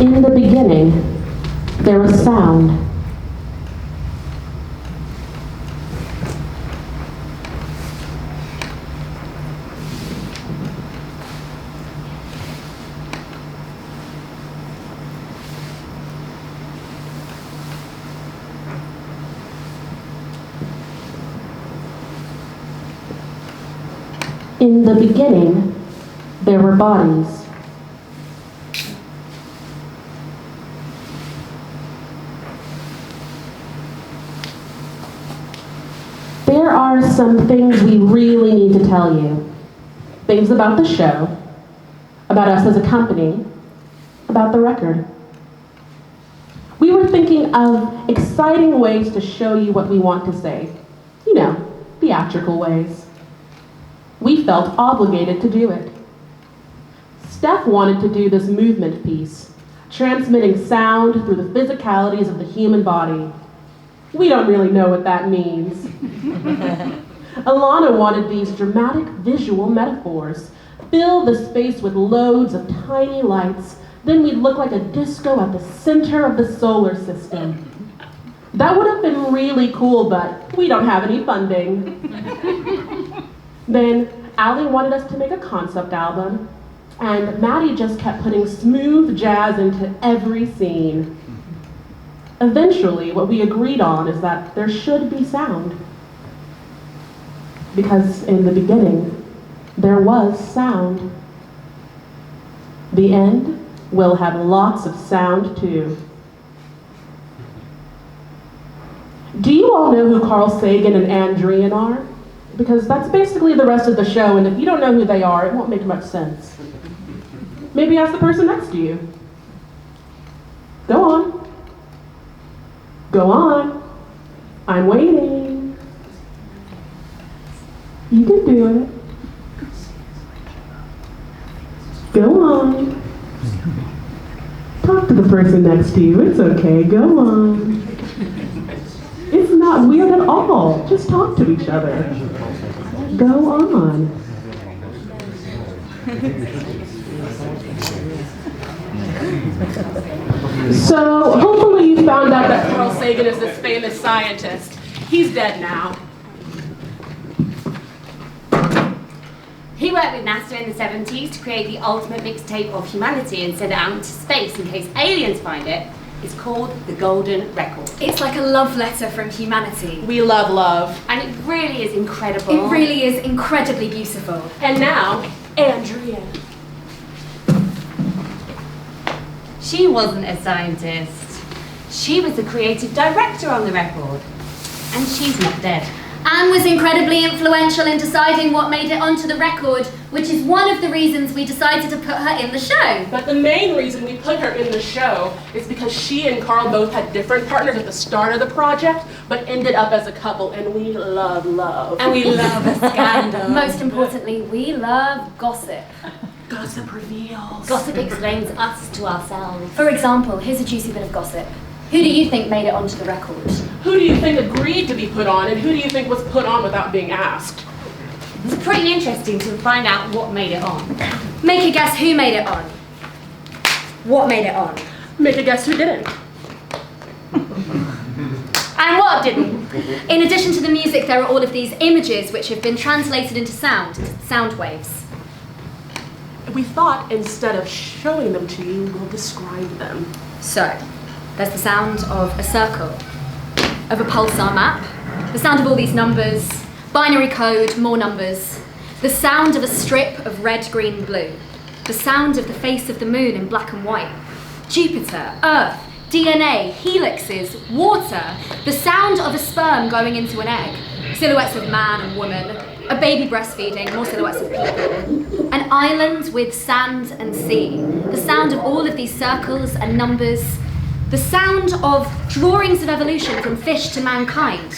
In the beginning, there was sound. In the beginning, there were bodies. There are some things we really need to tell you. Things about the show, about us as a company, about the record. We were thinking of exciting ways to show you what we want to say. You know, theatrical ways. We felt obligated to do it. Steph wanted to do this movement piece, transmitting sound through the physicalities of the human body. We don't really know what that means. Alana wanted these dramatic visual metaphors. Fill the space with loads of tiny lights, then we'd look like a disco at the center of the solar system. That would have been really cool, but we don't have any funding. Then Allie wanted us to make a concept album, and Maddie just kept putting smooth jazz into every scene. Eventually, what we agreed on is that there should be sound. Because in the beginning, there was sound. The end will have lots of sound too. Do you all know who Carl Sagan and Andrian are? Because that's basically the rest of the show, and if you don't know who they are, it won't make much sense. Maybe ask the person next to you. Go on. Go on. I'm waiting. You can do it. Go on. Talk to the person next to you. It's okay. Go on. It's not weird at all. Just talk to each other. Go on. So, hopefully you found out that Carl Sagan is this famous scientist. He's dead now. He worked with NASA in the 70s to create the ultimate mixtape of humanity and send it out into space in case aliens find it. It's called the Golden Record. It's like a love letter from humanity. We love love. And it really is incredible. It really is incredibly beautiful. And now, Andrea. She wasn't a scientist. She was the creative director on the record. And she's not dead. Anne was incredibly influential in deciding what made it onto the record, which is one of the reasons we decided to put her in the show. But the main reason we put her in the show is because she and Carl both had different partners at the start of the project, but ended up as a couple, and we love love. And we love a scandal. Most importantly, we love gossip. Gossip reveals. Gossip explains us to ourselves. For example, here's a juicy bit of gossip. Who do you think made it onto the record? Who do you think agreed to be put on, and who do you think was put on without being asked? It's pretty interesting to find out what made it on. Make a guess who made it on. What made it on? Make a guess who didn't. And what didn't? In addition to the music, there are all of these images which have been translated into sound waves. We thought instead of showing them to you, we'll describe them. So, there's the sound of a circle, of a pulsar map, the sound of all these numbers, binary code, more numbers, the sound of a strip of red, green, blue, the sound of the face of the moon in black and white, Jupiter, Earth, DNA, helixes, water, the sound of a sperm going into an egg, silhouettes of man and woman, a baby breastfeeding, more silhouettes of people, an island with sand and sea, the sound of all of these circles and numbers, the sound of drawings of evolution from fish to mankind,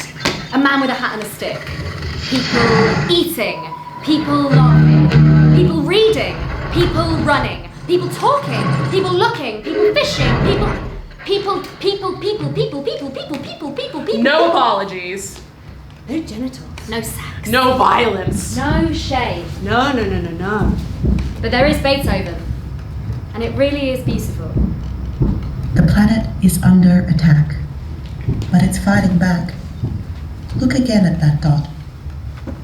a man with a hat and a stick, people eating, people laughing, people reading, people running, people talking, people looking, people fishing, people. No apologies. No genitals. No sex. No violence. No shade. No. But there is Beethoven, and it really is beautiful. The planet is under attack, but it's fighting back. Look again at that dot.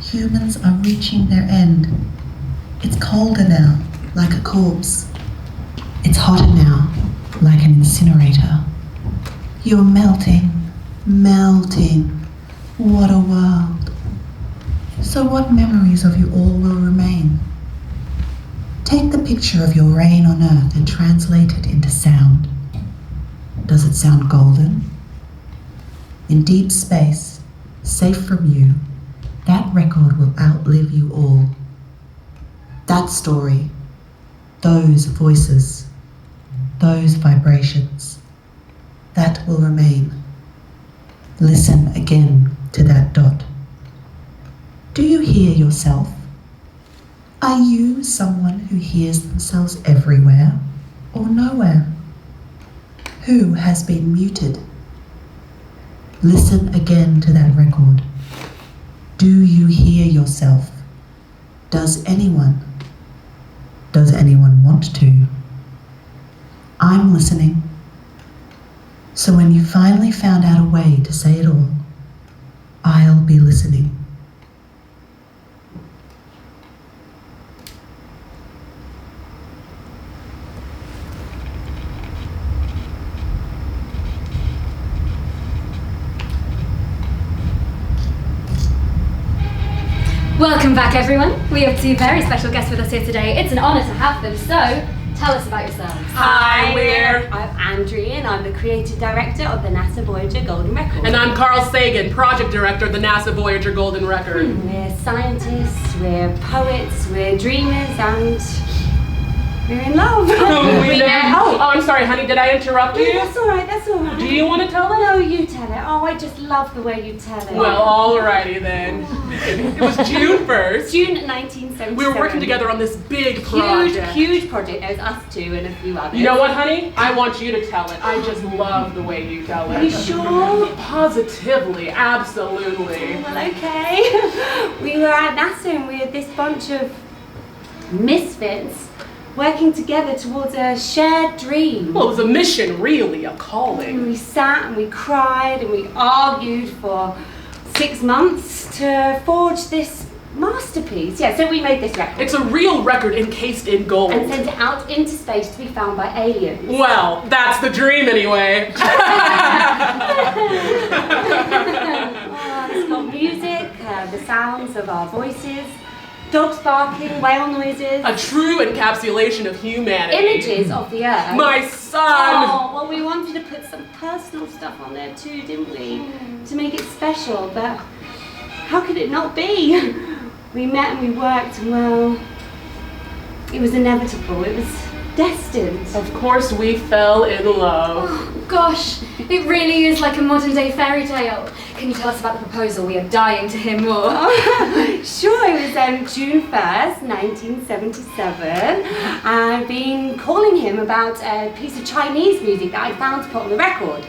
Humans are reaching their end. It's colder now, like a corpse. It's hotter now, like an incinerator. You're melting, melting. What a world. So what memories of you all will remain? Take the picture of your reign on Earth and translate it into sound. Does it sound golden? In deep space, safe from you, that record will outlive you all. That story, those voices, those vibrations, that will remain. Listen again to that dot. Do you hear yourself? Are you someone who hears themselves everywhere or nowhere? Who has been muted? Listen again to that record. Do you hear yourself? Does anyone want to? I'm listening. So when you finally found out a way to say it all, I'll be listening. Welcome back, everyone. We have two very special guests with us here today. It's an honour to have them, so tell us about yourselves. Hi, I'm Andrea, and I'm the creative director of the NASA Voyager Golden Record. And I'm Carl Sagan, project director of the NASA Voyager Golden Record. We're scientists, we're poets, we're dreamers, and we're in love. I'm sorry, honey, did I interrupt you? That's all right, that's all right. Do you want to tell it? No, you tell it. Oh, I just love the way you tell it. Well, alrighty then. It was June 1st. June 1977. We were working together on this big project. Huge project. There's us two and a few others. You know what, honey? I want you to tell it. I just love the way you tell it. Are you sure? Positively, absolutely. Well, okay. We were at NASA and we had this bunch of misfits working together towards a shared dream. Well, it was a mission, really, a calling. And we sat and we cried and we argued for 6 months to forge this masterpiece. Yeah, so we made this record. It's a real record encased in gold. And sent it out into space to be found by aliens. Well, that's the dream anyway. Oh, it's got music, the sounds of our voices, dogs barking, whale noises. A true encapsulation of humanity. Images of the Earth. My son! Oh, well, we wanted to put some personal stuff on there too, didn't we? To make it special, but how could it not be? We met and we worked, and well, it was inevitable. It was destined. Of course we fell in love. Oh, gosh, it really is like a modern day fairy tale. Can you tell us about the proposal? We are dying to hear more. Oh, sure, it was June 1st, 1977. I've been calling him about a piece of Chinese music that I found to put on the record.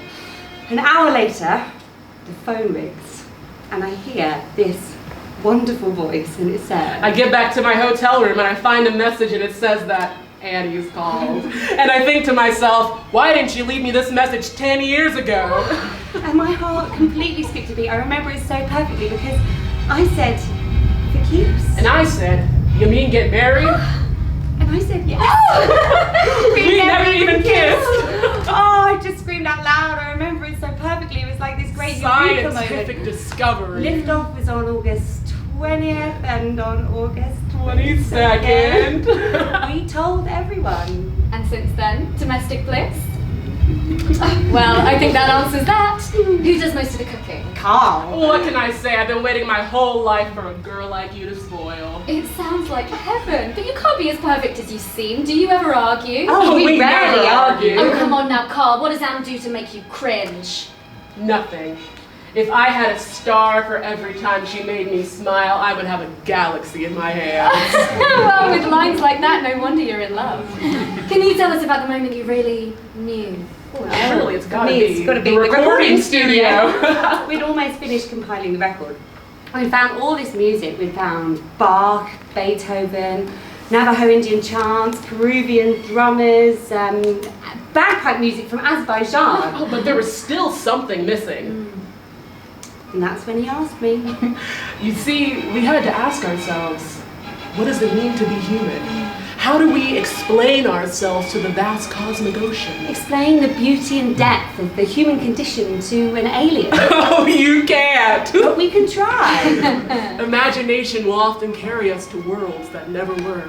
An hour later, the phone rings, and I hear this wonderful voice, and it says, I get back to my hotel room and I find a message and it says that Annie's called. And I think to myself, why didn't you leave me this message 10 years ago? And my heart completely skipped a beat. I remember it so perfectly because I said, for keeps. And I said, you mean get married? And I said, yes. We never even kissed. Oh, I just screamed out loud. I remember it so perfectly. It was like this great eureka scientific moment. discovery. Liftoff was on August 20th and on August 22nd. we told everyone. And since then, domestic bliss? Well, I think that answers that. Who does most of the cooking? Carl. What can I say? I've been waiting my whole life for a girl like you to spoil. It sounds like heaven, but you can't be as perfect as you seem. Do you ever argue? Oh, we never rarely argue. Oh, come on now, Carl. What does Anne do to make you cringe? Nothing. If I had a star for every time she made me smile, I would have a galaxy in my hands. Well, with lines like that, no wonder you're in love. Can you tell us about the moment you really knew? Surely it's gotta It's gotta be the recording studio. We'd almost finished compiling the record. We found all this music. We found Bach, Beethoven, Navajo Indian chants, Peruvian drummers, bagpipe music from Azerbaijan. Oh, but there was still something missing. And that's when he asked me. You see, we had to ask ourselves, what does it mean to be human? How do we explain ourselves to the vast cosmic ocean? Explain the beauty and depth of the human condition to an alien. Oh, you can't! But we can try. Imagination will often carry us to worlds that never were,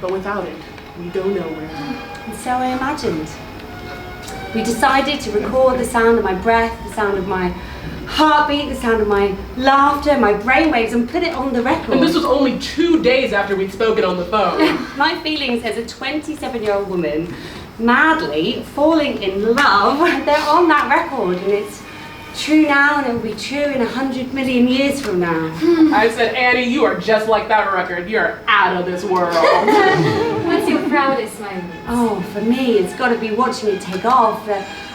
but without it, we go nowhere. And so I imagined. We decided to record the sound of my breath, the sound of my heartbeat, the sound of my laughter, my brainwaves, and put it on the record. And this was only 2 days after we'd spoken on the phone. My feelings as a 27-year-old woman, madly falling in love, they're on that record, and it's true now, and it will be true in 100 million years from now. I said, Annie, you are just like that record. You're out of this world. What's your proudest moment? Oh, for me, it's got to be watching it take off.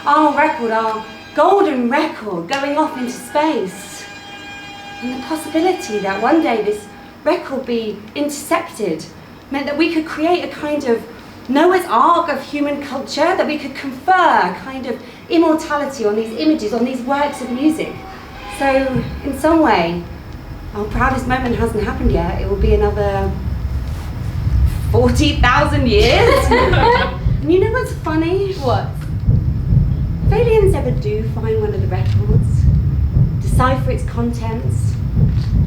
Our record, our golden record, going off into space. And the possibility that one day this record be intercepted meant that we could create a kind of Noah's Ark of human culture, that we could confer a kind of immortality on these images, on these works of music. So, in some way, our proudest moment hasn't happened yet. It will be another 40,000 years. And you know what's funny? What? If aliens ever do find one of the records, decipher its contents,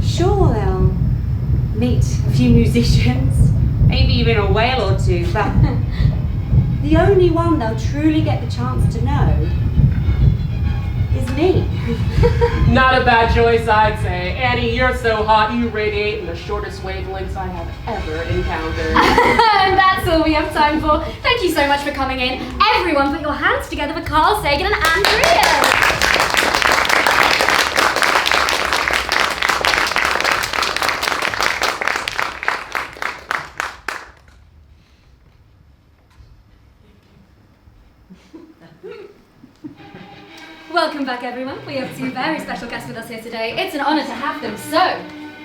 sure they'll meet a few musicians, maybe even a whale or two, but the only one they'll truly get the chance to know is me. Not a bad choice, I'd say. Annie, you're so hot, you radiate in the shortest wavelengths I have ever encountered. And that's all we have time for. Thank you so much for coming in. Everyone put your hands together for Carl Sagan and Andrea. Welcome back, everyone. We have two very special guests with us here today. It's an honour to have them. So,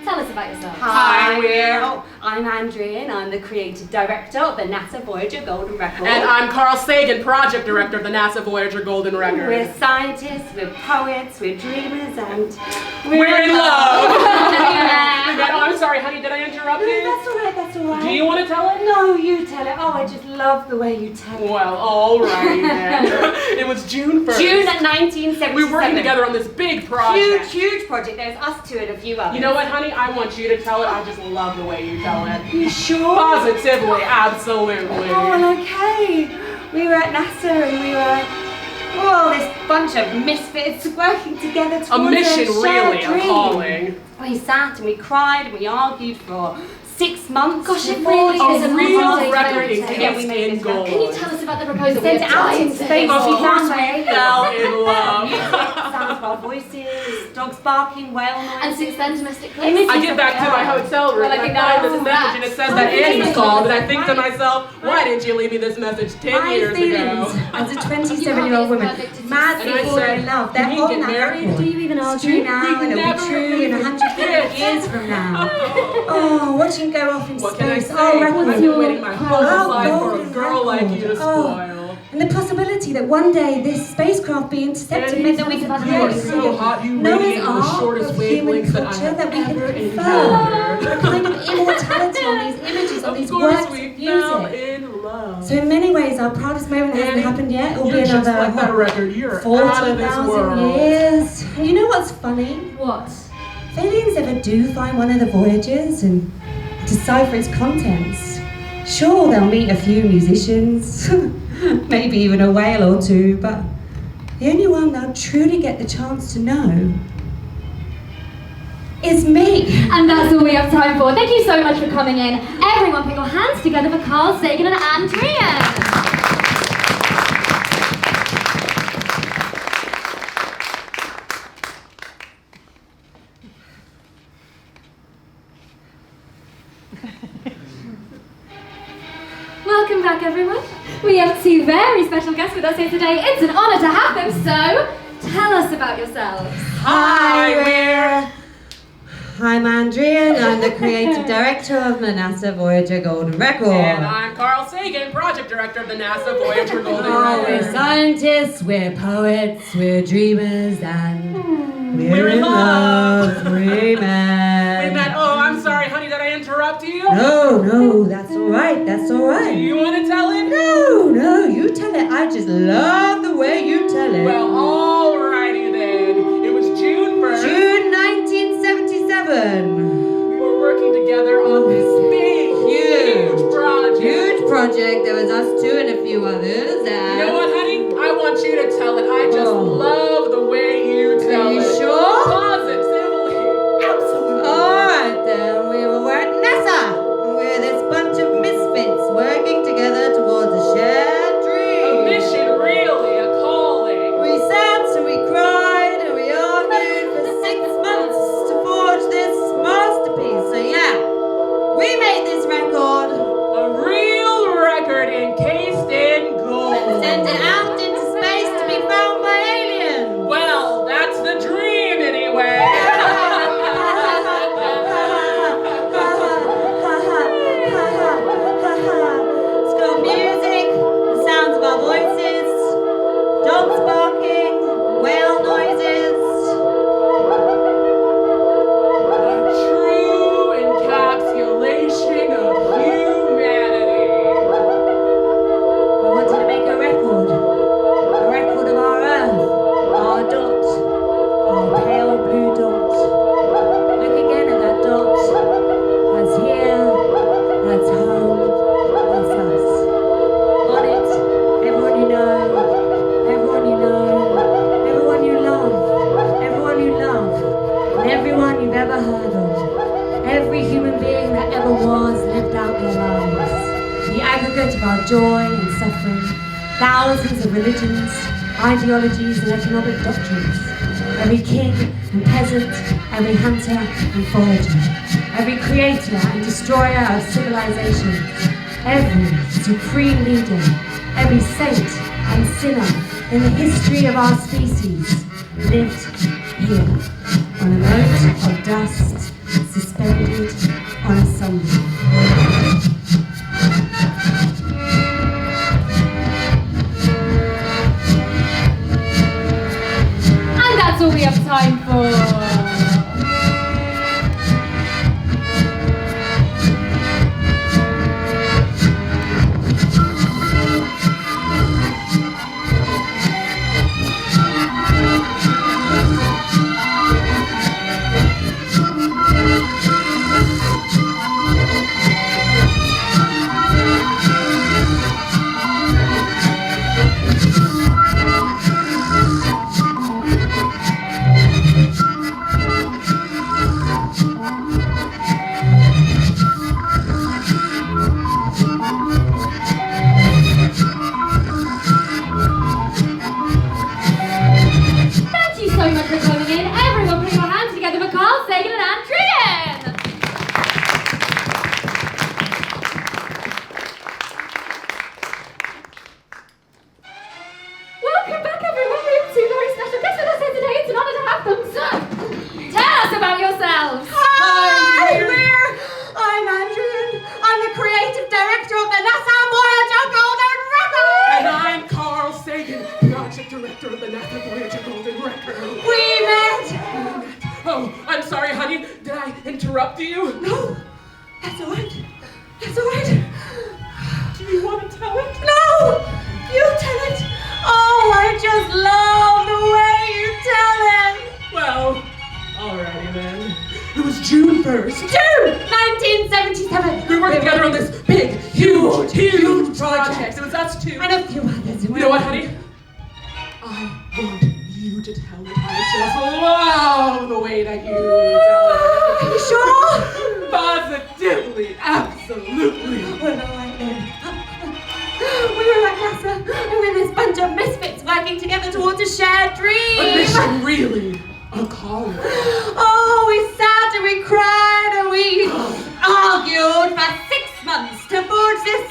tell us about yourself. Hi, we're... Oh, I'm Andrea, and I'm the creative director of the NASA Voyager Golden Record. And I'm Carl Sagan, project director of the NASA Voyager Golden Record. We're scientists, we're poets, we're dreamers, and We're in love! Oh, I'm sorry, honey, did I interrupt you? That's all right, that's all right. Do you want to tell it? No, you tell it. Oh, I just love the way you tell it. Well, alrighty then. It was June 1st. June 1977. We were working together on this big project. Huge project. There's us two and a few others. You know what, honey? I want you to tell it. I just love the way you tell it. You sure? Positively, absolutely. Oh, well, okay. We were at NASA and we were, this bunch of misfits working together towards A mission, shared really, dream. a calling. We sat and we cried and we argued for 6 months. Gosh, it before really we is A a real multi-day record project. Yeah, we encased made in this gold. record. Can you tell us about the proposal? Sent We it have out in died space. today. Of course we fell in love. Sounds of our voices, dogs barking, whale noises. And since then, domestic Images bliss. I get back to my hotel room Well, I and think I find that this was message that. and it says Oh, that Annie really? called, and I think to Right. myself, why didn't you leave me this message 10 My years feelings ago? as a You 27-year-old can't be woman, as perfect as madly you. And I falling said, in love. They're "You on get that married? record. Do you even It's argue? true now, and it'll never be true in even 150 kiss. years from now. Oh, watching go off into What can I space. say? Oh, I've record. been waiting my whole Oh, life for a golden girl like you to record. spoil. And the possibility that one day this spacecraft be intercepted Annie, meant that we could you are create so hot, you Noah's radiate in the Ark shortest of human wavelengths that I culture have that we could ever confer. encountered. A kind of immortality on these images, on Of these course works we of fell music. in love. So in many ways, our proudest moment hasn't Annie, happened yet. It'll You're be just another like that record. You're out of this 40,000 world. years. And you know what's funny? What? If aliens ever do find one of the Voyagers and decipher its contents, sure, they'll meet a few musicians, maybe even a whale or two, but the only one they'll truly get the chance to know is me. And that's all we have time for. Thank you so much for coming in. Everyone put your hands together for Carl Sagan and Andrea. Welcome back, everyone. We have two very special guests with us here today. It's an honour to have them, so tell us about yourselves. Hi, I'm Andrea, and I'm the creative director of the NASA Voyager Golden Record. And I'm Carl Sagan, project director of the NASA Voyager Golden Oh, we're Record. scientists, we're poets, we're dreamers, and we're in love. We met. Oh, I'm sorry, honey, did I interrupt you? No, that's all right, that's all Do right. you want to tell it? No, you tell it. I just love the way you tell it. Well, alrighty then. It was June 1st. June 1977. We were working together on this big, huge project. Huge project. There was us two and a few others. And You know what, honey? I want you to tell it. I just love the way you tell Are you it. sure? Positively. Absolutely. Alright then, we were at NASA. We're this bunch of misfits working together towards a shared A dream. mission, really, a calling. We sat and we cried and we argued for 6 months to forge this masterpiece. So yeah, we made this record. A real record encased in gold. Send it out into space to be found by aliens. Well, that's the dream anyway. It's got music, the sounds of our voices, dogs barking, whale noises. A true encapsulation of humanity. We wanted to make a record of our Earth, our dot, our pale blue dot. Look again at that dot. That's here, that's home, that's us. On it, everyone you know, everyone you know, everyone you love, everyone you love, and everyone you've ever heard of. Every human being that ever was lived out their lives. The aggregate of our joy and suffering, thousands of religions, ideologies and economic doctrines. Every king and peasant, every hunter and forager, every creator and destroyer of civilizations, every supreme leader, every saint and sinner in the history of our species lived here on a mote of dust suspended on a sunbeam. And that's all we have time for. Thank you so much for coming in. Everyone put your hands together for Carl Sagan and Andrea. Welcome back, everyone. We have two very special guests with us here today. It's an honor to have them. So, tell us about yourselves. Hi, I'm Andrea. I'm the creative director of the NASA Voyager Golden Record. And I'm Carl Sagan, project director of the NASA Voyager Golden Record. We met. Oh, I'm sorry, honey. Did I interrupt you? No, that's all right. That's all right. Do you want to tell it? No, you tell it. Oh, I just love the way you tell it. Well, alrighty then. It was June 1st. June 1977. We worked together on this big, huge project. It was us two. And a few others. You know what, honey? I want you to tell it. I just love the way that you tell it. Are you sure? Positively, absolutely. Well, all right then. We were at NASA, and we're this bunch of misfits working together towards a shared dream. A mission, really. A calling. Oh, we sat and we cried and we argued for 6 months to forge this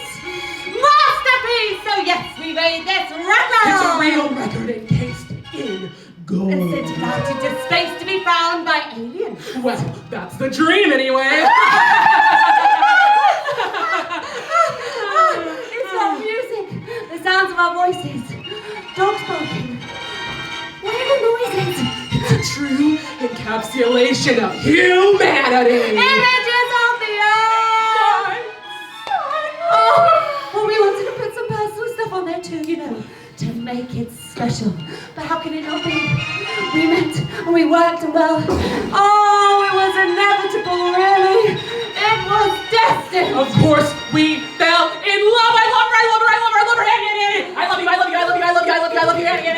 masterpiece. So yes, we made this record. It's a real record encased in gold. And sent it out into space to be found by aliens. Well, that's the dream anyway. It's our music, the sounds of our voices, dogs barking, whatever noises. It's a true encapsulation of humanity. Images of the earth. Oh, well, we wanted to put some personal stuff on there too, you know, to make it special. But how can it not be? We met and we worked and well, oh, it was inevitable, really. It was destined. Of course, we fell in love. I love her. I love her. I love her. I love her. I love you. I love you. I love you. I love you. I love you. I love you. I love you.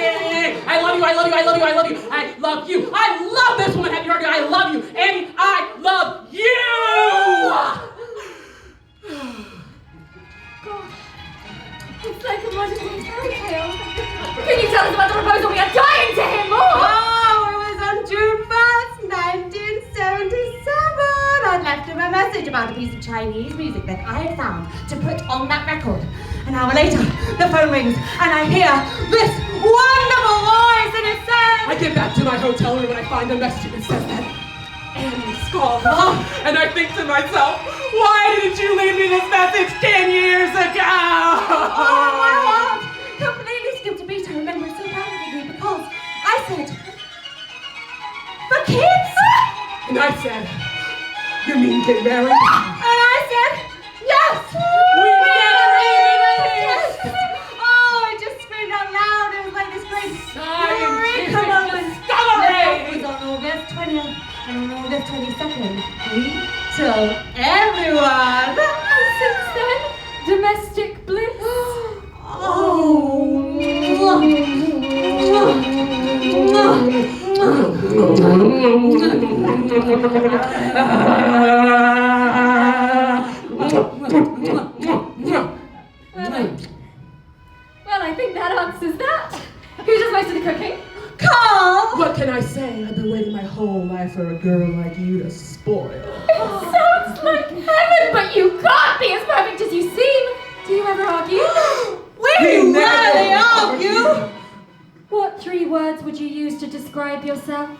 I love you. I love you. I love you. I love you. I love you. I love this woman. Have you heard her? I love you, Annie. I love you. It's like a modern fairy tale. Can you tell us about the proposal? We are dying to hear more! Oh, it was on June 1st, 1977. I'd left him a message about a piece of Chinese music that I had found to put on that record. An hour later, the phone rings, and I hear this wonderful voice, and it says... I get back to my hotel room and I find a message that says that Annie's called. And I think to myself, why didn't you leave me this message 10 years ago? Oh, my heart completely skipped a beat. I remember it so vividly because I said, for kids? And I said, you mean get married? And I said, yes! We never even Yes! Oh, I just screamed out loud. It was like this great Scientific eureka moment. discovery! It was on August 20th and on August 22nd. We told everyone. And since then, domestic bliss. Well, I think that answers that. Who does most of the cooking? Carl! What can I say? I've been waiting my whole life for a girl like you to spoil. It sounds like heaven, but you can't be as perfect as you seem. Do you ever argue? We never rarely argue! What 3 words would you use to describe yourself?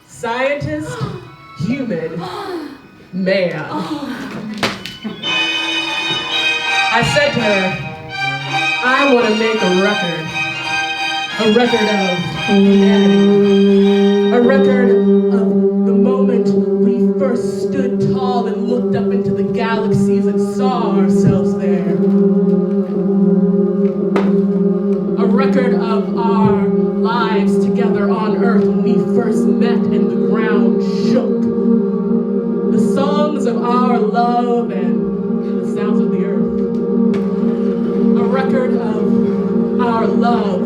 Scientist, human, man. I said to her, I want to make a record of humanity, a record of the moment we first stood tall and looked up into the galaxies and saw ourselves there. A record of our lives together on Earth when we first met and the ground shook. The songs of our love and the sounds of the earth. A record of our love,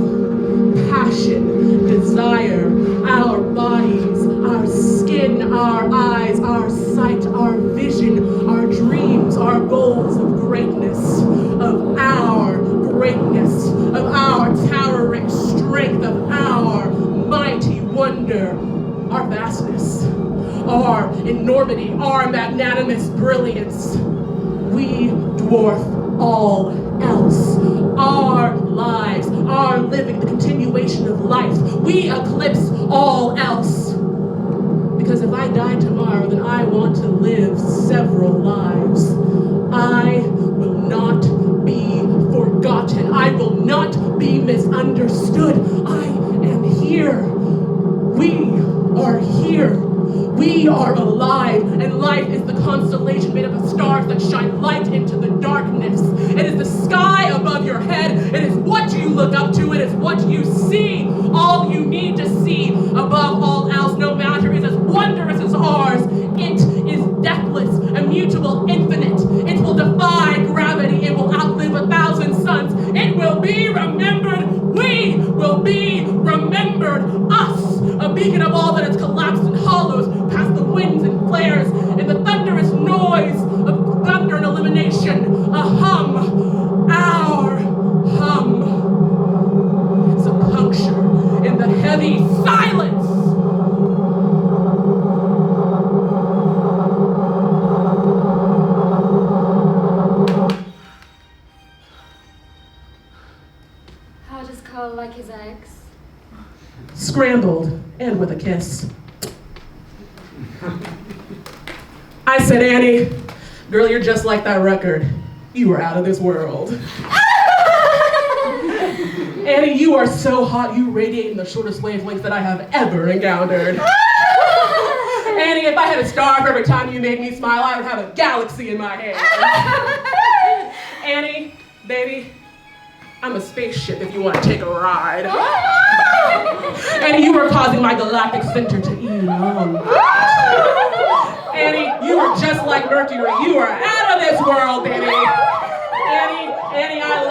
passion, desire, our bodies, our skin, our eyes, our sight, our vision, our dreams, our goals of greatness, of our greatness, of our towering strength, of our mighty wonder, our vastness, our enormity, our magnanimous brilliance. We dwarf all else. Our lives, our living, the continuation of life. We eclipse all else. Because if I die tomorrow, then I want to live several lives. I will not be forgotten. I will not be misunderstood. I am here. We are here. We are alive, and life is the constellation made up of stars that shine light into the darkness. It is the sky above your head. It is what you look up to. It is what you see. All you need to see above all else, no matter, is as wondrous as ours. It is deathless, immutable, infinite. It will defy gravity. It will outlive 1,000 suns. It will be remembered. We will be remembered. Us, a beacon of all that has collapsed and hollows past the winds and flares in the thunderous noise of thunder and elimination. A hum, our hum. It's a puncture in the heavy silence. How does Carl like his eggs? scrambled, and with a kiss. I said, Annie, girl, you're just like that record. You are out of this world. Annie, you are so hot, you radiate in the shortest wavelengths that I have ever encountered. Annie, if I had a star for every time you made me smile, I would have a galaxy in my hand. Annie, baby, I'm a spaceship if you want to take a ride. Annie, you are causing my galactic center to elongate. Annie, you are just like Mercury. You are out of this world, baby. Annie, I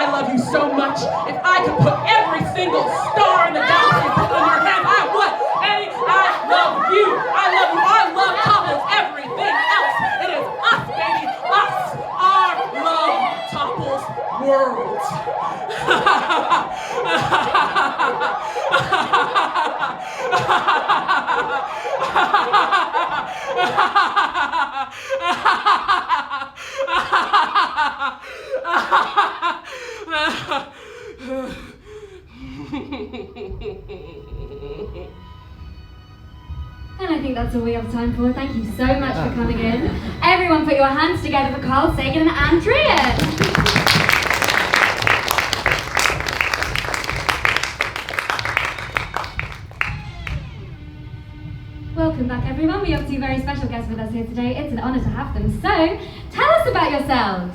love you so much. If I could put every single star in the galaxy and put it in your hand, I would. Annie, I love you. I love couples, everything else. It is us, baby, us. Our love topples worlds. And I think that's all we have time for. Thank you so much for coming in. Everyone put your hands together for Carl Sagan and Andrea. Welcome back, everyone. We have two very special guests with us here today. It's an honour to have them. So, tell us about yourselves.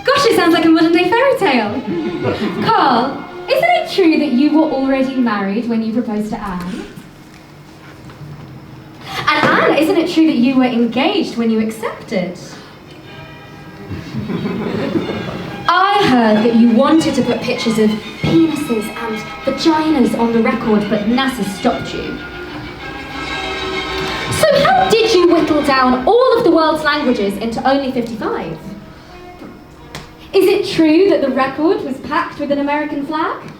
Gosh, it sounds like a modern-day fairy tale. Carl, isn't it true that you were already married when you proposed to Anne? And Anne, isn't it true that you were engaged when you accepted? I heard that you wanted to put pictures of penises and vaginas on the record, but NASA stopped you. So how did you whittle down all of the world's languages into only 55? Is it true that the record was packed with an American flag?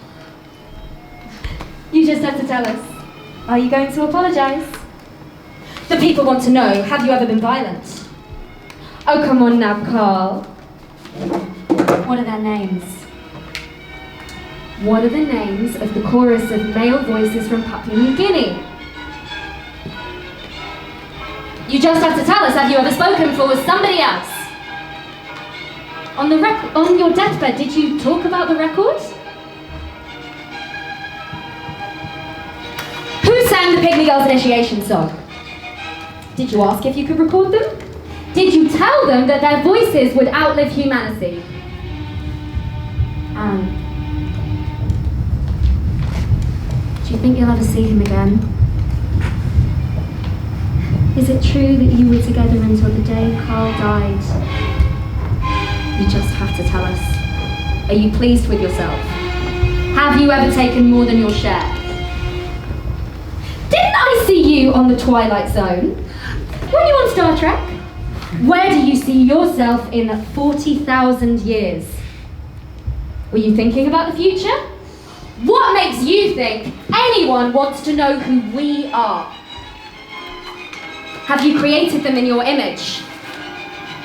You just have to tell us. Are you going to apologise? The people want to know, have you ever been violent? Oh, come on now, Carl. What are their names? What are the names of the chorus of male voices from Papua New Guinea? You just have to tell us, have you ever spoken for somebody else? On your deathbed, did you talk about the record? Who sang the Pygmy Girls' initiation song? Did you ask if you could record them? Did you tell them that their voices would outlive humanity? Do you think you'll ever see him again? Is it true that you were together until the day Carl died? You just have to tell us. Are you pleased with yourself? Have you ever taken more than your share? Didn't I see you on the Twilight Zone? Were you on Star Trek? Where do you see yourself in 40,000 years? Were you thinking about the future? What makes you think anyone wants to know who we are? Have you created them in your image?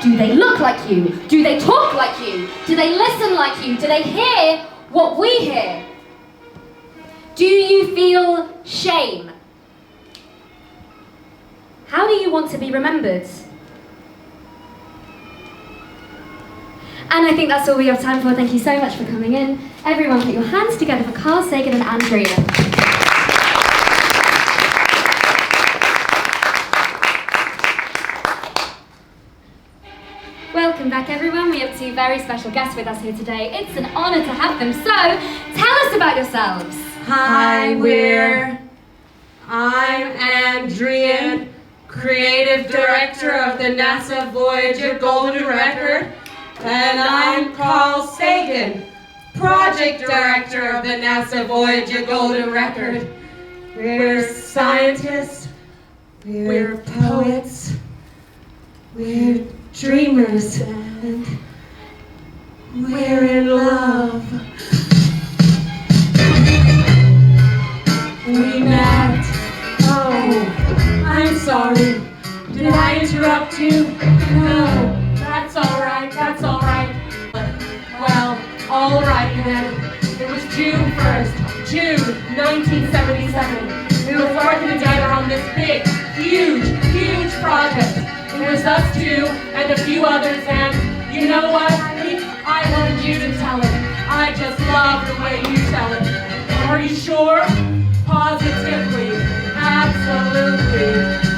Do they look like you? Do they talk like you? Do they listen like you? Do they hear what we hear? Do you feel shame? How do you want to be remembered? And I think that's all we have time for. Thank you so much for coming in. Everyone put your hands together for Carl Sagan and Andrea. Welcome back, everyone. We have two very special guests with us here today. It's an honour to have them. So, tell us about yourselves. Hi, I'm Andrea, creative director of the NASA Voyager Golden Record, and I'm Carl Sagan, project director of the NASA Voyager Golden Record. We're scientists, we're poets, we're dreamers, and we're in love. We met. Oh, I'm sorry. Did I interrupt you? No, that's all right. And it was June 1st, June 1977. We were working together on this big, huge project. It was us two and a few others, and you know what, honey? I wanted you to tell it. I just love the way you tell it. Are you sure? Positively. Absolutely.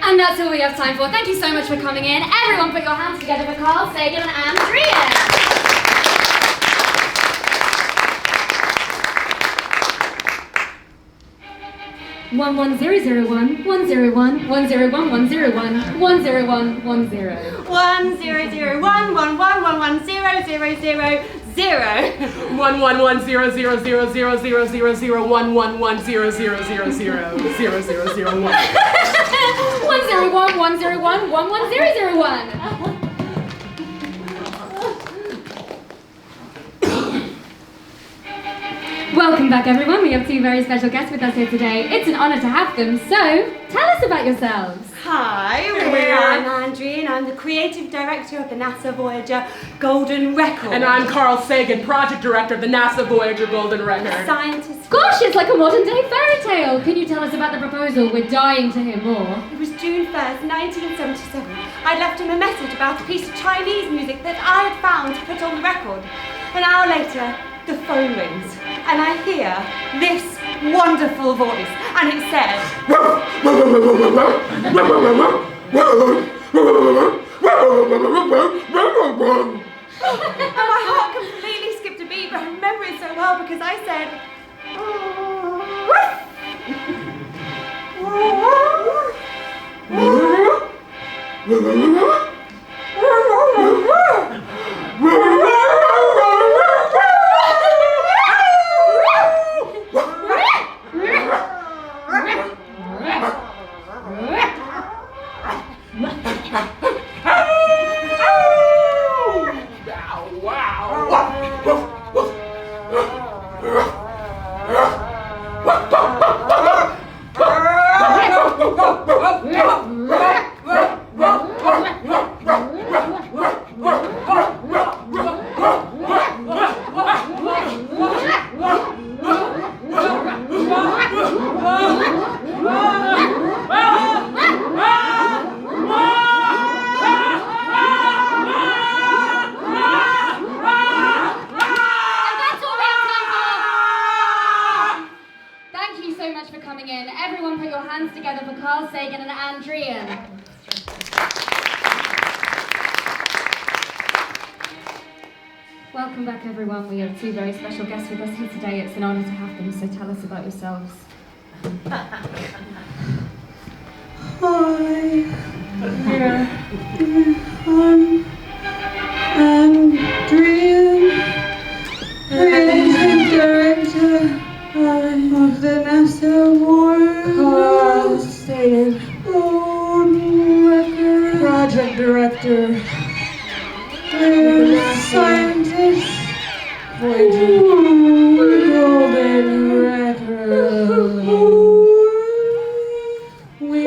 And that's all we have time for. Thank you so much for coming in. Everyone put your hands together for Carl Sagan and Andrea. 11001 101 101 101 101 10. 1001 111100000 101 Welcome back, everyone. We have two very special guests with us here today. It's an honour to have them, so tell us about yourselves. Hi, I'm Andrea and I'm the creative director of the NASA Voyager Golden Record. And I'm Carl Sagan, project director of the NASA Voyager Golden Record. Scientist. Gosh, it's like a modern-day fairy tale. Can you tell us about the proposal? We're dying to hear more. It was June 1st, 1977. I left him a message about a piece of Chinese music that I had found to put on the record. An hour later, the phone rings, and I hear this wonderful voice, and it says, and my heart completely skipped a beat, but I remember it so well because I said, everyone put your hands together for Carl Sagan and Andrea. Welcome back, everyone. We have two very special guests with us here today. It's an honour to have them, so tell us about yourselves. Hi. I'm Andrea, creative director of the NASA Carl Sagan, Golden Record, project director, scientist, Voyager Golden Record. We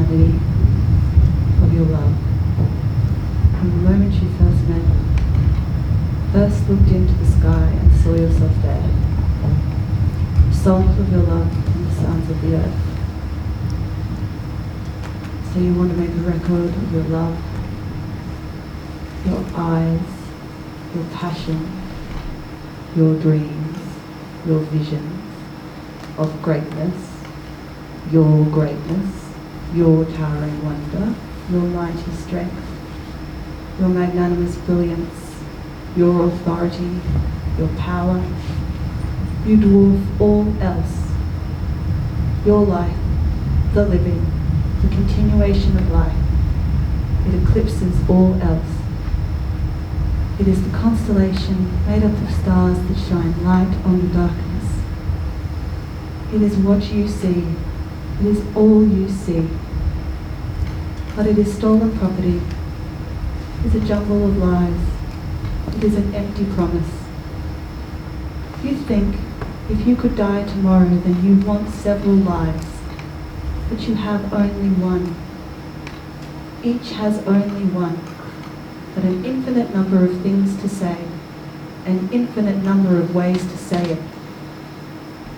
identity of your love. From the moment you first met, first looked into the sky and saw yourself there, the songs of your love and the sounds of the earth. So you want to make a record of your love, your eyes, your passion, your dreams, your visions of greatness, your towering wonder, your mighty strength, your magnanimous brilliance, your authority, your power. You dwarf all else. Your life, the living, the continuation of life, it eclipses all else. It is the constellation made up of stars that shine light on the darkness. It is what you see. It is all you see. But it is stolen property. It is a jumble of lies. It is an empty promise. You think if you could die tomorrow, then you want several lives. But you have only one. Each has only one. But an infinite number of things to say, an infinite number of ways to say it.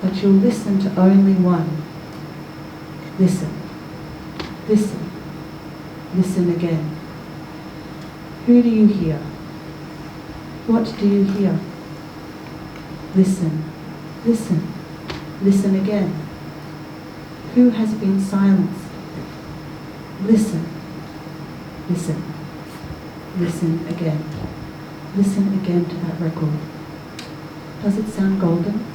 But you'll listen to only one. Listen, listen, listen again. Who do you hear? What do you hear? Listen, listen, listen again. Who has been silenced? Listen, listen. Listen again. Listen again to that record. Does it sound golden?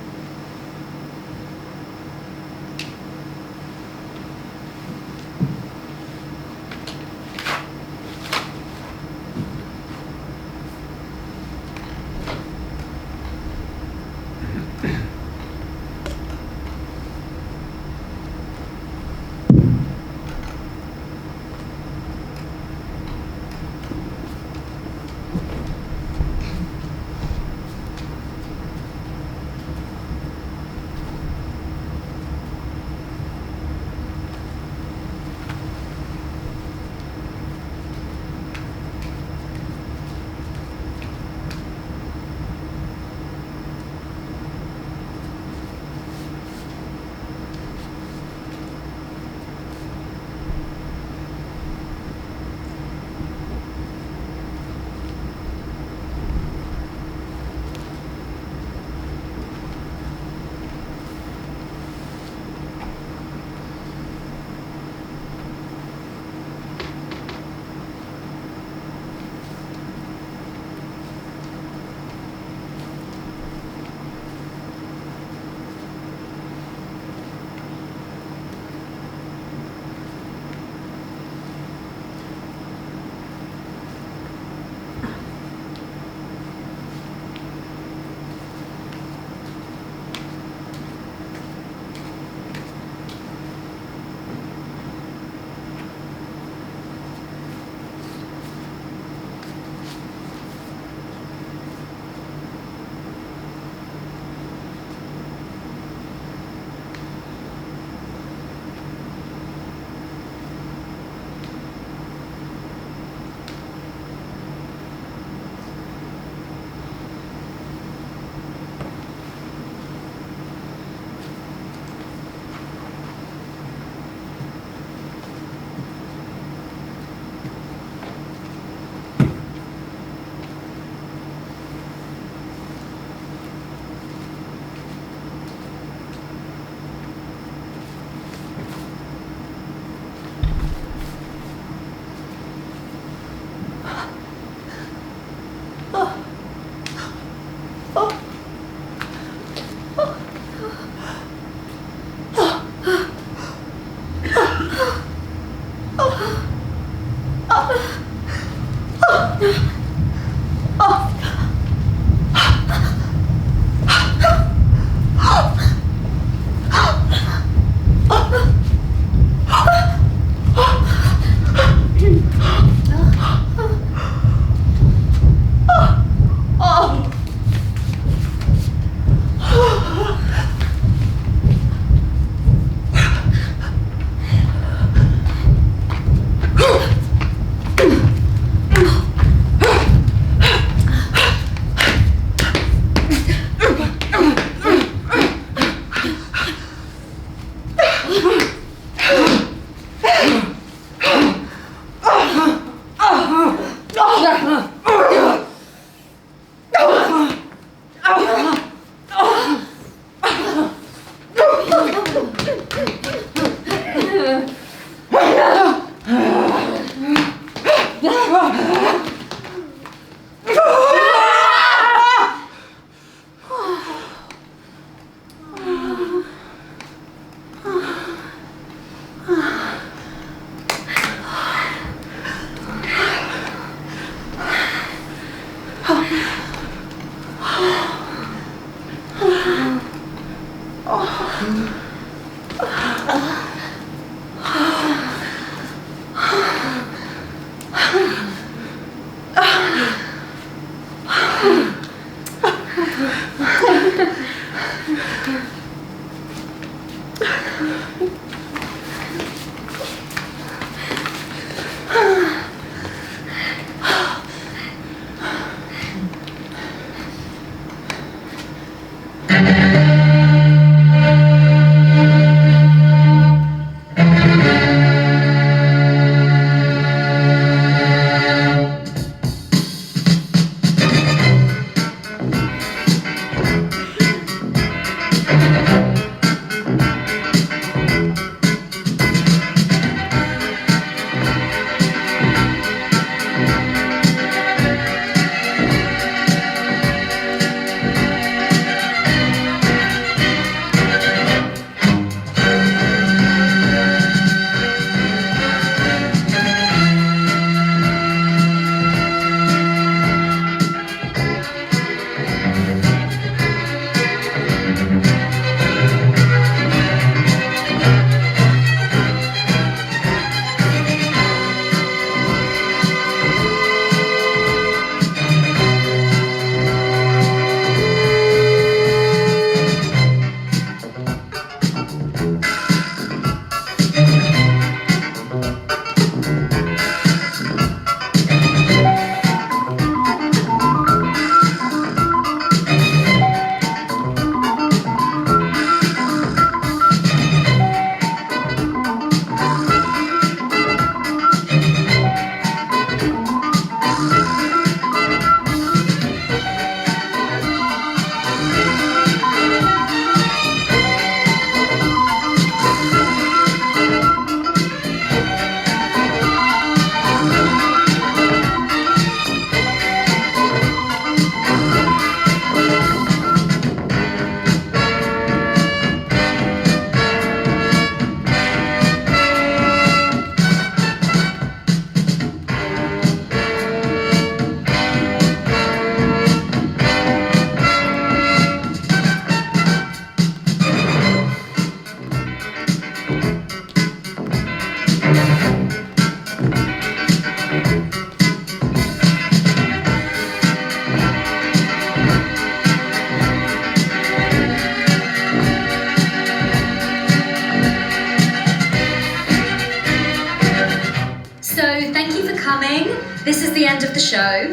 This is the end of the show.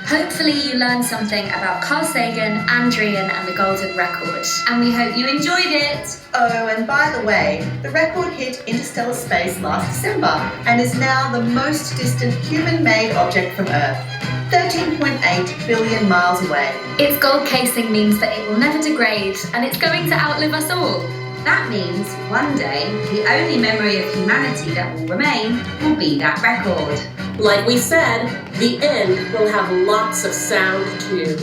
Hopefully you learned something about Carl Sagan, Andrian and the Golden Record. And we hope you enjoyed it. Oh, and by the way, the record hit interstellar space last December and is now the most distant human-made object from Earth, 13.8 billion miles away. Its gold casing means that it will never degrade and it's going to outlive us all. That means one day the only memory of humanity that will remain will be that record. Like we said, the end will have lots of sound too.